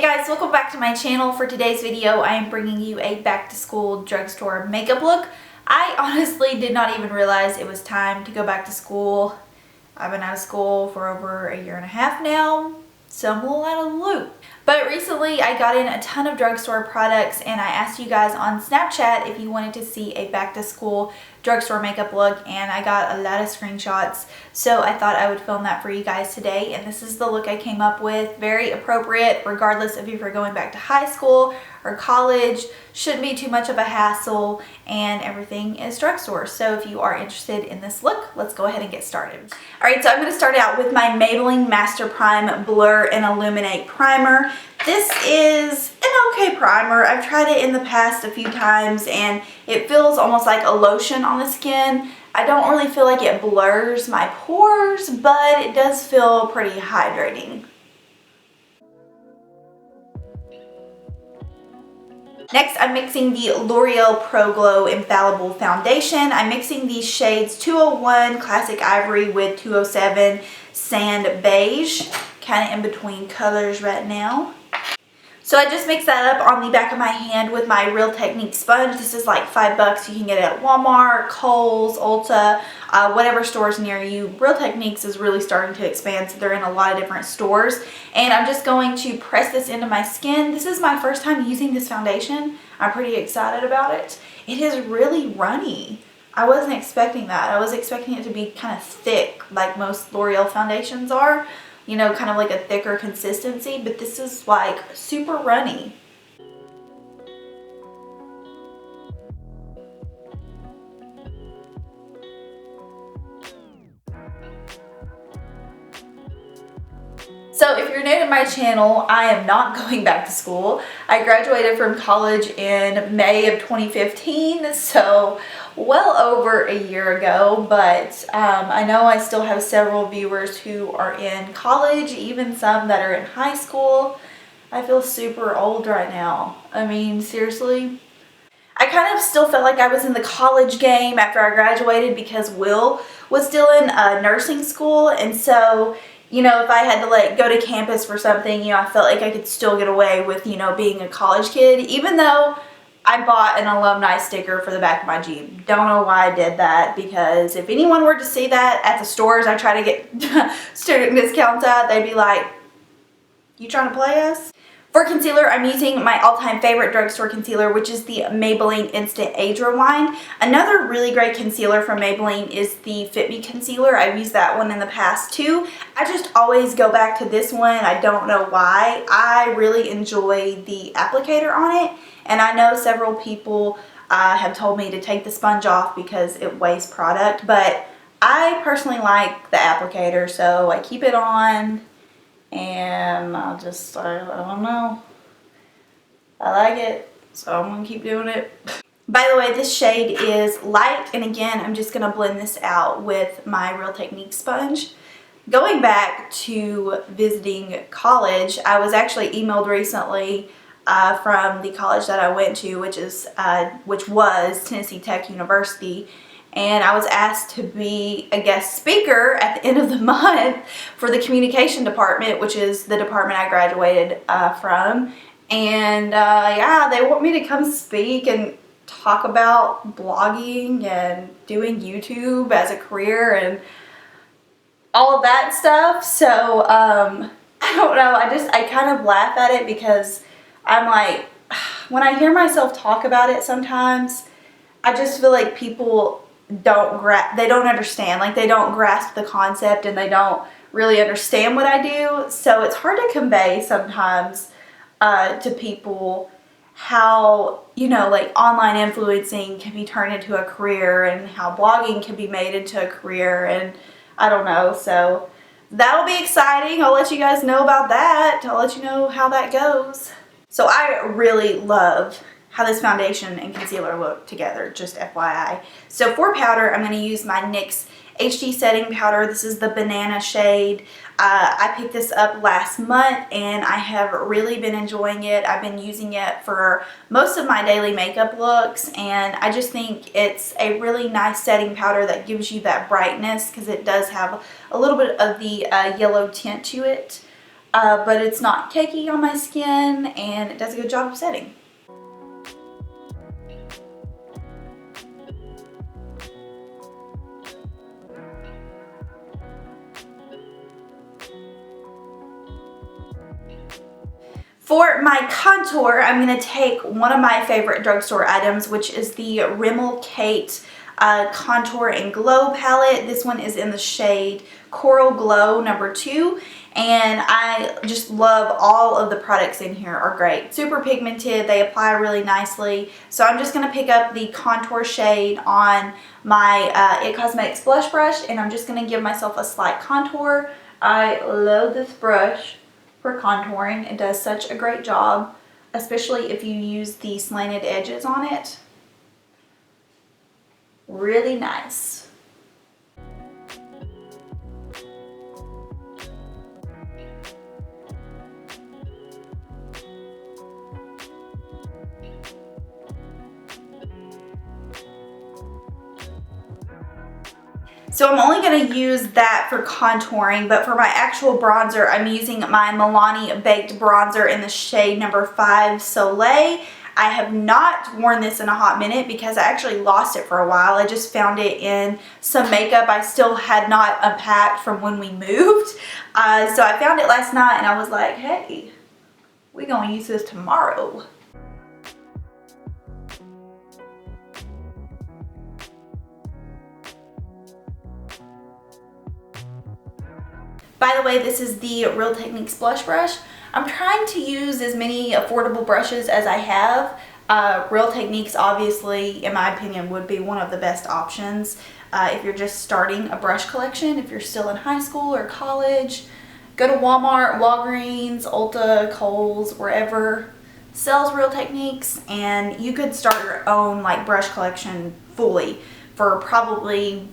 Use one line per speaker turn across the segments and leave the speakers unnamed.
Hey guys, welcome back to my channel. For today's video, I am bringing you a back to school drugstore makeup look. I honestly did not even realize it was time to go back to school. I've been out of school for over a year and a half now, so I'm a little out of the loop. But recently I got in a ton of drugstore products and I asked you guys on Snapchat if you wanted to see a back to school drugstore makeup look, and I got a lot of screenshots, so I thought I would film that for you guys today. And this is the look I came up with. Very appropriate regardless if you're going back to high school or college. Shouldn't be too much of a hassle, and everything is drugstore. So if you are interested in this look, let's go ahead and get started. Alright, so I'm going to start out with my Maybelline Master Prime Blur and Illuminate Primer. This is an okay primer. I've tried it in the past a few times and it feels almost like a lotion on the skin. I don't really feel like it blurs my pores, but it does feel pretty hydrating. Next, I'm mixing the L'Oreal Pro Glow Infallible Foundation. I'm mixing these shades 201 Classic Ivory with 207 Sand Beige. Kind of in between colors right now. So I just mixed that up on the back of my hand with my Real Technique sponge. This is like $5. You can get it at Walmart, Kohl's, Ulta, whatever stores near you. Real Techniques is really starting to expand, so they're in a lot of different stores. And I'm just going to press this into my skin. This is my first time using this foundation. I'm pretty excited about it. It is really runny. I wasn't expecting that. I was expecting it to be kind of thick like most L'Oreal foundations are. You know, kind of like a thicker consistency, but this is like super runny. So if you're new to my channel, I am not going back to school. I graduated from college in May of 2015, so well over a year ago, but I know I still have several viewers who are in college, even some that are in high school. I feel super old right now. I mean, seriously. I kind of still felt like I was in the college game after I graduated because Will was still in nursing school, and so you know, if I had to like go to campus for something, you know, I felt like I could still get away with, you know, being a college kid, even though I bought an alumni sticker for the back of my Jeep. Don't know why I did that, because if anyone were to see that at the stores I try to get student discounts at, they'd be like, you trying to play us? For concealer, I'm using my all-time favorite drugstore concealer, which is the Maybelline Instant Age Rewind. Another really great concealer from Maybelline is the Fit Me Concealer. I've used that one in the past too. I just always go back to this one. I don't know why. I really enjoy the applicator on it, and I know several people have told me to take the sponge off because it wastes product, but I personally like the applicator, so I keep it on. And I don't know. I like it, so I'm going to keep doing it. By the way, this shade is light, and again, I'm just going to blend this out with my Real Technique sponge. Going back to visiting college, I was actually emailed recently from the college that I went to, which was Tennessee Tech University. And I was asked to be a guest speaker at the end of the month for the communication department, which is the department I graduated from. And yeah, they want me to come speak and talk about blogging and doing YouTube as a career and all of that stuff. So I don't know, I kind of laugh at it because I'm like, when I hear myself talk about it sometimes, I just feel like people they don't understand, like they don't grasp the concept and they don't really understand what I do. So it's hard to convey sometimes to people how, you know, like online influencing can be turned into a career and how blogging can be made into a career, and I don't know. So that'll be exciting. I'll let you guys know about that. I'll let you know how that goes. So I really love how this foundation and concealer look together, just FYI. So for powder, I'm going to use my NYX HD setting powder. This is the banana shade. I picked this up last month and I have really been enjoying it. I've been using it for most of my daily makeup looks, and I just think it's a really nice setting powder that gives you that brightness because it does have a little bit of the yellow tint to it. but it's not cakey on my skin and it does a good job of setting. For my contour, I'm going to take one of my favorite drugstore items, which is the Rimmel Kate Contour and Glow palette. This one is in the shade Coral Glow number 2, and I just love all of the products in here are great. Super pigmented, they apply really nicely. So I'm just going to pick up the contour shade on my It Cosmetics blush brush, and I'm just going to give myself a slight contour. I love this brush for contouring. It does such a great job, especially if you use the slanted edges on it. Really nice. So I'm only going to use that for contouring, but for my actual bronzer, I'm using my Milani Baked Bronzer in the shade number 5 Soleil. I have not worn this in a hot minute because I actually lost it for a while. I just found it in some makeup I still had not unpacked from when we moved. So I found it last night and I was like, hey, we're going to use this tomorrow. By the way, this is the Real Techniques blush brush. I'm trying to use as many affordable brushes as I have. Real Techniques, obviously, in my opinion, would be one of the best options if you're just starting a brush collection. If you're still in high school or college, go to Walmart, Walgreens, Ulta, Kohl's, wherever sells Real Techniques, and you could start your own like brush collection fully for probably,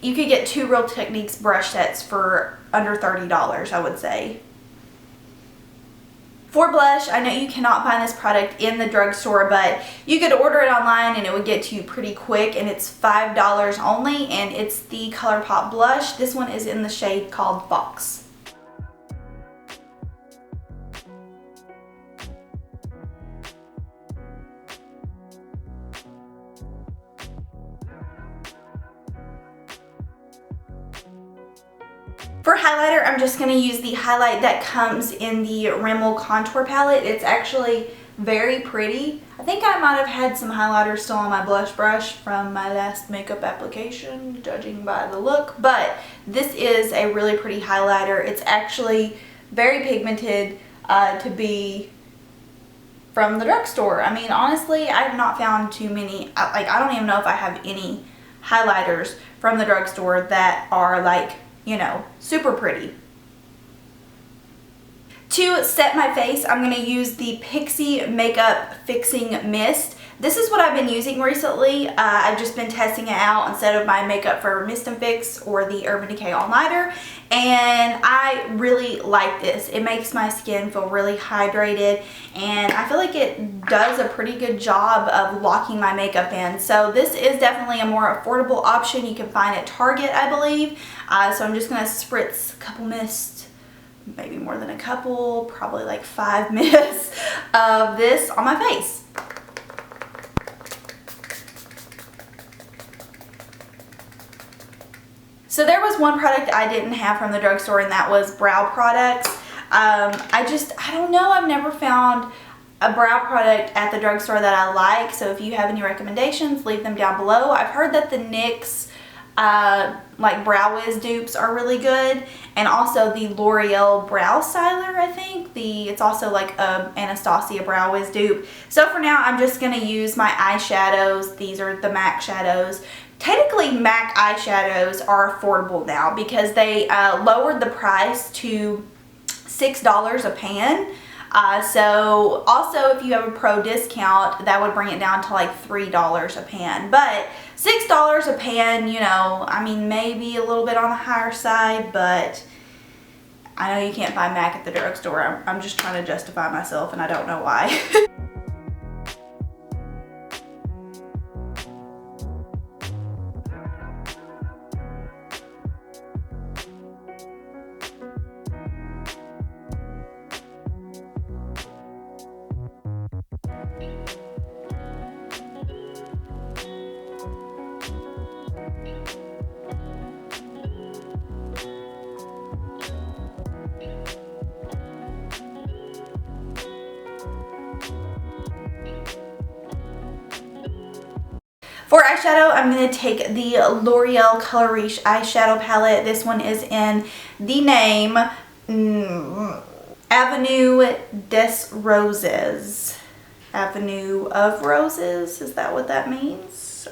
you could get 2 Real Techniques brush sets for under $30, I would say. For blush, I know you cannot find this product in the drugstore, but you could order it online and it would get to you pretty quick, and it's $5 only, and it's the ColourPop blush. This one is in the shade called Fox. For highlighter, I'm just going to use the highlight that comes in the Rimmel Contour Palette. It's actually very pretty. I think I might have had some highlighter still on my blush brush from my last makeup application, judging by the look, but this is a really pretty highlighter. It's actually very pigmented to be from the drugstore. I mean, honestly, I have not found too many, like I don't even know if I have any highlighters from the drugstore that are like, you know, super pretty. To set my face, I'm going to use the Pixie Makeup Fixing Mist. This is what I've been using recently. I've just been testing it out instead of my Makeup Forever Mist and Fix or the Urban Decay All Nighter, and I really like this. It makes my skin feel really hydrated, and I feel like it does a pretty good job of locking my makeup in. So this is definitely a more affordable option you can find at Target, I believe. So I'm just going to spritz a couple mists, maybe more than a couple, probably like 5 mists of this on my face. So there was one product I didn't have from the drugstore, and that was brow products. I don't know, I've never found a brow product at the drugstore that I like, so if you have any recommendations, leave them down below. I've heard that the NYX like Brow Wiz dupes are really good, and also the L'Oreal Brow Styler, I think. It's also like a Anastasia Brow Wiz dupe. So for now, I'm just going to use my eyeshadows. These are the MAC shadows. Technically, MAC eyeshadows are affordable now because they lowered the price to $6 a pan. So also if you have a pro discount, that would bring it down to like $3 a pan. But $6 a pan, you know, I mean, maybe a little bit on the higher side, but I know you can't find MAC at the drugstore. I'm just trying to justify myself, and I don't know why. eyeshadow, I'm going to take the L'Oreal Color Riche eyeshadow palette. This one is in the name Avenue des Roses. Avenue of Roses, is that what that means?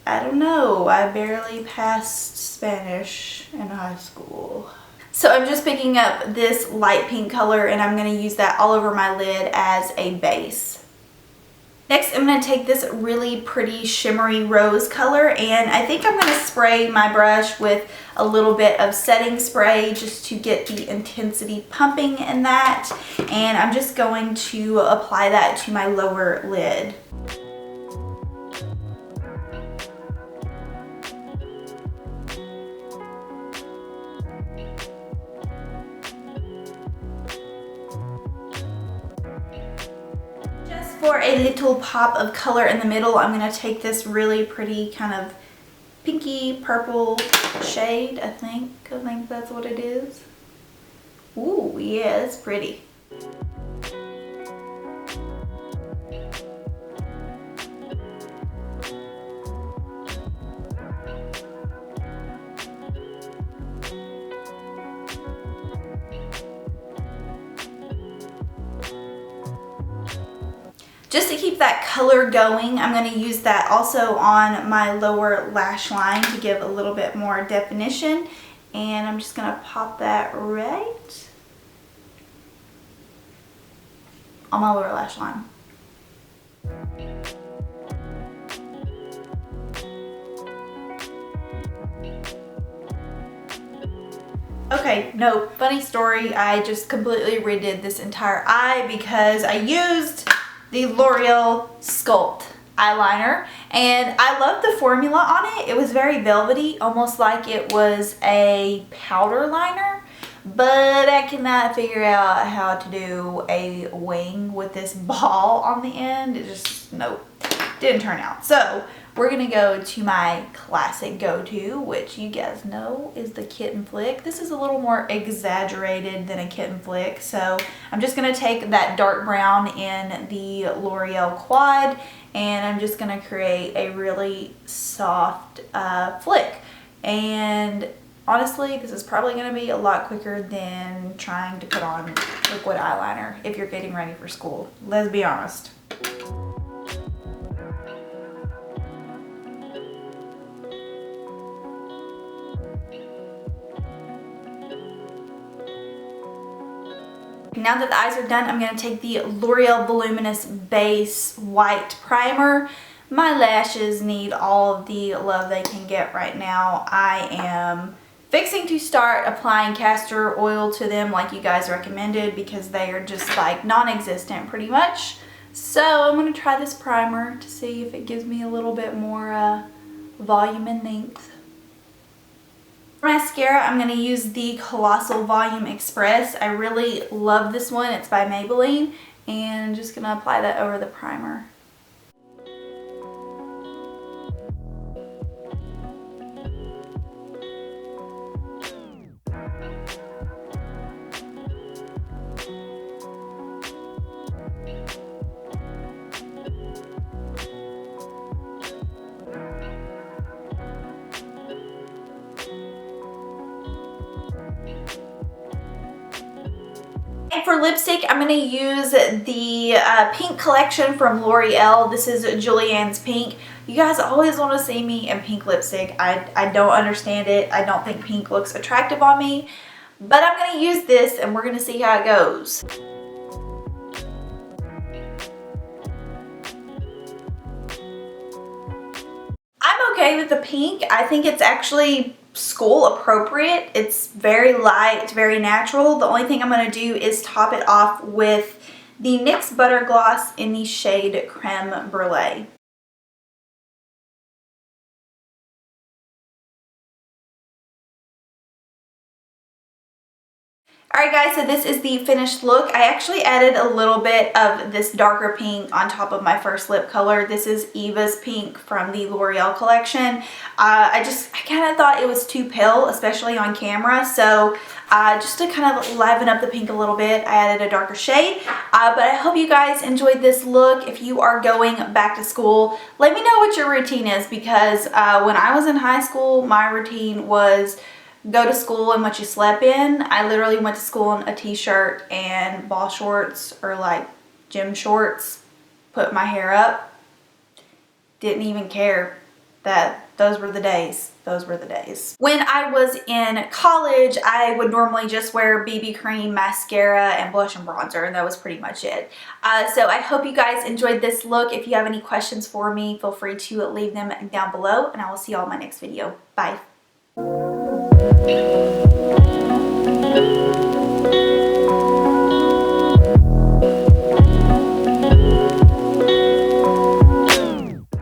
I don't know. I barely passed Spanish in high school. So I'm just picking up this light pink color and I'm going to use that all over my lid as a base. Next, I'm going to take this really pretty shimmery rose color, and I think I'm going to spray my brush with a little bit of setting spray just to get the intensity pumping in that, and I'm just going to apply that to my lower lid. For a little pop of color in the middle, I'm going to take this really pretty kind of pinky purple shade, I think that's what it is. Ooh, yeah, it's pretty. Just to keep that color going, I'm going to use that also on my lower lash line to give a little bit more definition. And I'm just going to pop that right on my lower lash line. Okay, no, funny story, I just completely redid this entire eye because I used the L'Oreal Sculpt eyeliner, and I love the formula on it. It was very velvety, almost like it was a powder liner, but I cannot figure out how to do a wing with this ball on the end. It just, nope, didn't turn out. So we're gonna go to my classic go-to, which you guys know is the Kitten Flick. This is a little more exaggerated than a Kitten Flick, so I'm just gonna take that dark brown in the L'Oreal Quad, and I'm just gonna create a really soft flick. And honestly, this is probably gonna be a lot quicker than trying to put on liquid eyeliner if you're getting ready for school. Let's be honest. Now that the eyes are done, I'm going to take the L'Oreal Voluminous Base White Primer. My lashes need all of the love they can get right now. I am fixing to start applying castor oil to them like you guys recommended because they are just like non-existent pretty much. So I'm going to try this primer to see if it gives me a little bit more volume and length. For mascara, I'm going to use the Collosal Volume Express. I really love this one. It's by Maybelline, and I'm just going to apply that over the primer. And for lipstick, I'm going to use the pink collection from L'Oreal. This is Julianne's pink. You guys always want to see me in pink lipstick. I don't understand it. I don't think pink looks attractive on me. But I'm going to use this and we're going to see how it goes. I'm okay with the pink. I think it's actually school appropriate. It's very light, very natural. The only thing I'm going to do is top it off with the NYX Butter Gloss in the shade Creme Brulee. Alright guys, so this is the finished look. I actually added a little bit of this darker pink on top of my first lip color. This is Eva's pink from the L'Oreal collection. I kind of thought it was too pale, especially on camera, so just to kind of liven up the pink a little bit, I added a darker shade. But I hope you guys enjoyed this look. If you are going back to school, let me know what your routine is, because when I was in high school, my routine was go to school in what you slept in. I literally went to school in a t-shirt and ball shorts or like gym shorts, put my hair up, didn't even care. Those were the days. Those were the days. When I was in college, I would normally just wear BB cream, mascara, and blush and bronzer, and that was pretty much it. So I hope you guys enjoyed this look. If you have any questions for me, feel free to leave them down below, and I will see y'all in my next video. Bye.